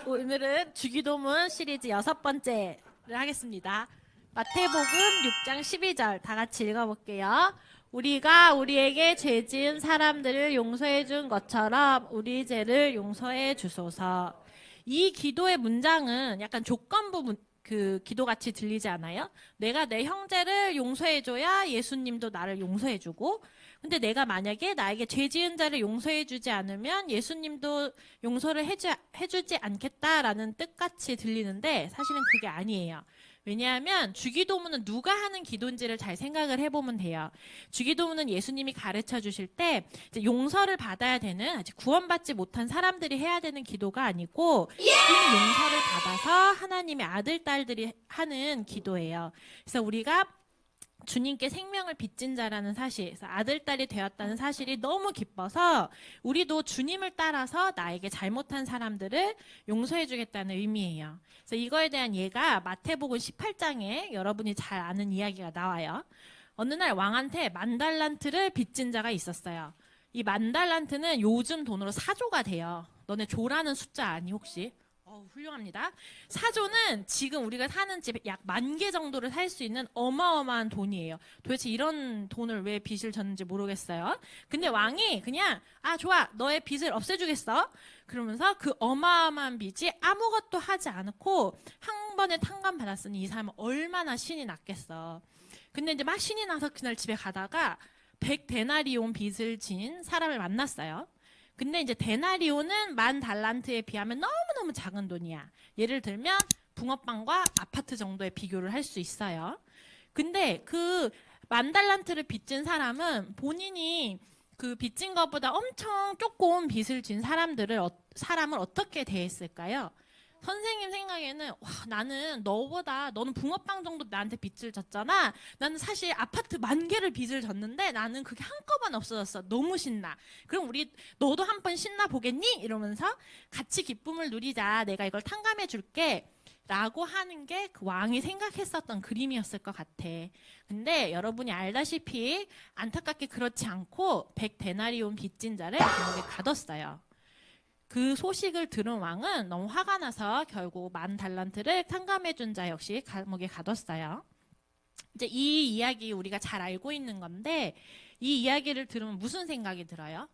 오늘은 주기도문 시리즈 6번째를 하겠습니다. 마태복음 6장 12절 다 같이 읽어볼게요. 우리가 우리에게 죄 지은 사람들을 용서해 준 것처럼 우리 죄를 용서해 주소서. 이 기도의 문장은 약간 조건부 기도같이 들리지 않아요? 내가 내 형제를 용서해줘야 예수님도 나를 용서해주고, 근데 내가 만약에 나에게 죄 지은 자를 용서해주지 않으면 예수님도 용서를 해주지 않겠다라는 뜻같이 들리는데 사실은 그게 아니에요. 왜냐하면 주기도문은 누가 하는 기도인지를 잘 생각을 해보면 돼요. 주기도문은 예수님이 가르쳐 주실 때 이제 용서를 받아야 되는, 아직 구원받지 못한 사람들이 해야 되는 기도가 아니고 이미 용서를 받아서 하나님의 아들, 딸들이 하는 기도예요. 그래서 우리가 주님께 생명을 빚진 자라는 사실, 그래서 아들, 딸이 되었다는 사실이 너무 기뻐서 우리도 주님을 따라서 나에게 잘못한 사람들을 용서해 주겠다는 의미예요. 그래서 이거에 대한 예가 마태복음 18장에 여러분이 잘 아는 이야기가 나와요. 어느 날 왕한테 10,000달란트를 빚진 자가 있었어요. 이 10,000달란트는 요즘 돈으로 4조가 돼요. 너네 조라는 숫자 아니 혹시? 훌륭합니다. 4조는 지금 우리가 사는 집 약 10,000개 정도를 살 수 있는 어마어마한 돈이에요. 도대체 이런 돈을 왜 빚을 졌는지 모르겠어요. 근데 왕이 그냥 좋아, 너의 빚을 없애주겠어. 그러면서 그 어마어마한 빚이 아무것도 하지 않고 한 번에 탕감 받았으니 이 사람은 얼마나 신이 났겠어. 근데 이제 막 신이 나서 그날 집에 가다가 100데나리온 빚을 진 사람을 만났어요. 근데 이제 데나리온은 10,000달란트에 비하면 너무너무 작은 돈이야. 예를 들면 붕어빵과 아파트 정도의 비교를 할 수 있어요. 근데 그 10,000달란트를 빚진 사람은 본인이 그 빚진 것보다 엄청 조금 빚을 진 사람을 어떻게 대했을까요? 선생님 생각에는 나는 너는 붕어빵 정도 나한테 빚을 졌잖아. 나는 사실 아파트 10,000개를 빚을 졌는데 나는 그게 한꺼번에 없어졌어. 너무 신나. 그럼 너도 한번 신나 보겠니? 이러면서 같이 기쁨을 누리자. 내가 이걸 탕감해 줄게. 라고 하는 게 그 왕이 생각했었던 그림이었을 것 같아. 근데 여러분이 알다시피 안타깝게 그렇지 않고 100데나리온 빚진 자를 감옥에 가뒀어요. 그 소식을 들은 왕은 너무 화가 나서 결국 10,000달란트를 탕감해준 자 역시 감옥에 가뒀어요. 이제 이 이야기 우리가 잘 알고 있는 건데 이 이야기를 들으면 무슨 생각이 들어요?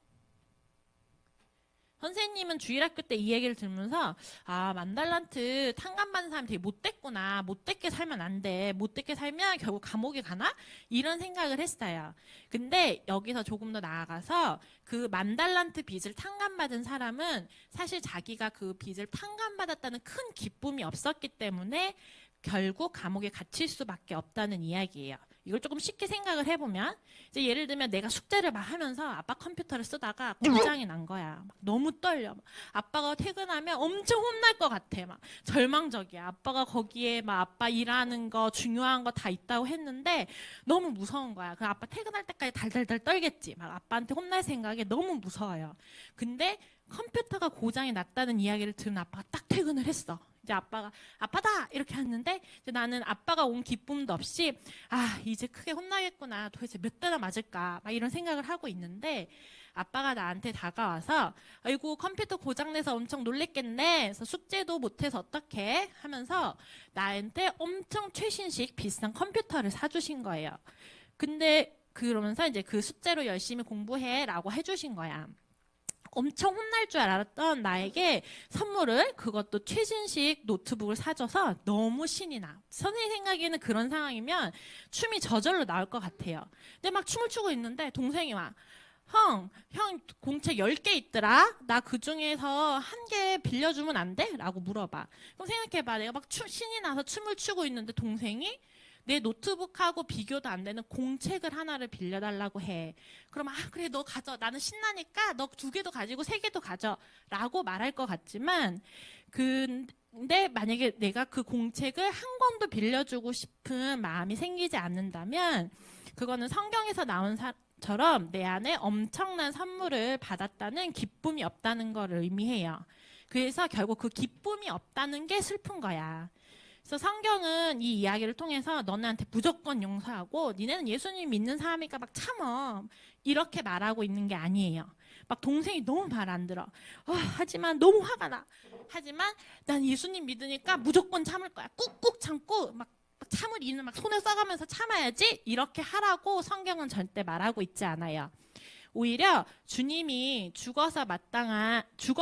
선생님은 주일학교 때 이 얘기를 들으면서 10,000달란트 탕감받는 사람이 되게 못됐구나. 못됐게 살면 안 돼. 못됐게 살면 결국 감옥에 가나? 이런 생각을 했어요. 근데 여기서 조금 더 나아가서 그 10,000달란트 빚을 탕감받은 사람은 사실 자기가 그 빚을 탕감받았다는 큰 기쁨이 없었기 때문에 결국 감옥에 gat칠 수밖에 없다는 이야기예요. 이걸 조금 쉽게 생각을 해보면 이제 예를 들면 내가 숙제를 막 하면서 아빠 컴퓨터를 쓰다가 고장이 난 거야. 막 너무 떨려. 아빠가 퇴근하면 엄청 혼날 것 같아. 막 절망적이야. 아빠가 거기에 막 아빠 일하는 거 중요한 거 다 있다고 했는데 너무 무서운 거야. 그 아빠 퇴근할 때까지 달달달 떨겠지. 막 아빠한테 혼날 생각에 너무 무서워요. 근데 컴퓨터가 고장이 났다는 이야기를 들은 아빠가 딱 퇴근을 했어. 이제 아빠가 아빠다 이렇게 했는데 이제 나는 아빠가 온 기쁨도 없이 이제 크게 혼나겠구나. 도대체 몇 대나 맞을까? 막 이런 생각을 하고 있는데 아빠가 나한테 다가와서 아이고 컴퓨터 고장내서 엄청 놀랬겠네. 그래서 숙제도 못해서 어떡해? 하면서 나한테 엄청 최신식 비싼 컴퓨터를 사주신 거예요. 근데 그러면서 이제 그 숙제로 열심히 공부해라고 해주신 거야. 엄청 혼날 줄 알았던 나에게 선물을, 그것도 최신식 노트북을 사줘서 너무 신이 나. 선생님 생각에는 그런 상황이면 춤이 저절로 나올 것 같아요. 근데 막 춤을 추고 있는데 동생이 와. 형 공책 10개 있더라. 나 그 중에서 한 개 빌려주면 안 돼? 라고 물어봐. 그럼 생각해봐. 내가 막 신이 나서 춤을 추고 있는데 동생이 내 노트북하고 비교도 안 되는 공책을 하나를 빌려달라고 해. 그럼 그래 너 가져. 나는 신나니까 너 2개도 가지고 3개도 가져. 라고 말할 것 같지만 근데 만약에 내가 그 공책을 한 권도 빌려주고 싶은 마음이 생기지 않는다면 그거는 성경에서 나온 처럼 내 안에 엄청난 선물을 받았다는 기쁨이 없다는 걸 의미해요. 그래서 결국 그 기쁨이 없다는 게 슬픈 거야. 그래서 성경은 이 이야기를 통해서 너네한테 무조건 용서하고 니네는 예수님 믿는 사람이니까 막 참어 이렇게 말하고 있는 게 아니에요. 막 동생이 너무 말 안 들어. 하지만 너무 화가 나. 하지만 난 예수님 믿으니까 무조건 참을 거야. 꾹꾹 참고 막 참을 이유는 막 손을 써가면서 참아야지. 이렇게 하라고 성경은 절대 말하고 있지 않아요. 오히려 주님이 죽어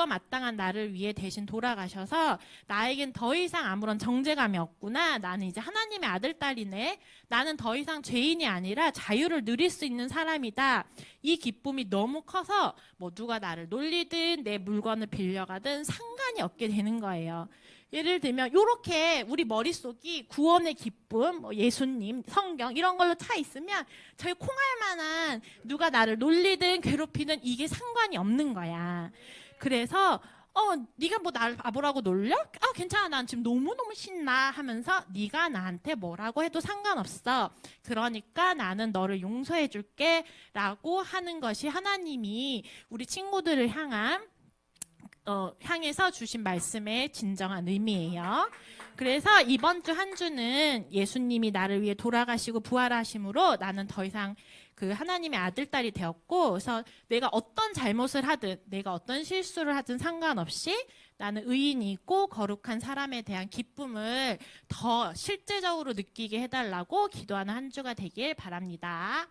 마땅한 나를 위해 대신 돌아가셔서 나에겐 더 이상 아무런 정죄감이 없구나. 나는 이제 하나님의 아들, 딸이네. 나는 더 이상 죄인이 아니라 자유를 누릴 수 있는 사람이다. 이 기쁨이 너무 커서 뭐 누가 나를 놀리든 내 물건을 빌려가든 상관이 없게 되는 거예요. 예를 들면 이렇게 우리 머릿속이 구원의 기쁨, 뭐 예수님, 성경 이런 걸로 차 있으면 저희 콩할 만한 누가 나를 놀리든 괴롭히든 이게 상관이 없는 거야. 그래서 네가 뭐 나를 바보라고 놀려? 괜찮아. 난 지금 너무너무 신나 하면서 네가 나한테 뭐라고 해도 상관없어. 그러니까 나는 너를 용서해 줄게 라고 하는 것이 하나님이 우리 친구들을 향해서 주신 말씀의 진정한 의미예요. 그래서 이번 주 한 주는 예수님이 나를 위해 돌아가시고 부활하심으로 나는 더 이상 그 하나님의 아들, 딸이 되었고, 그래서 내가 어떤 잘못을 하든 내가 어떤 실수를 하든 상관없이 나는 의인이 있고 거룩한 사람에 대한 기쁨을 더 실제적으로 느끼게 해달라고 기도하는 한 주가 되길 바랍니다.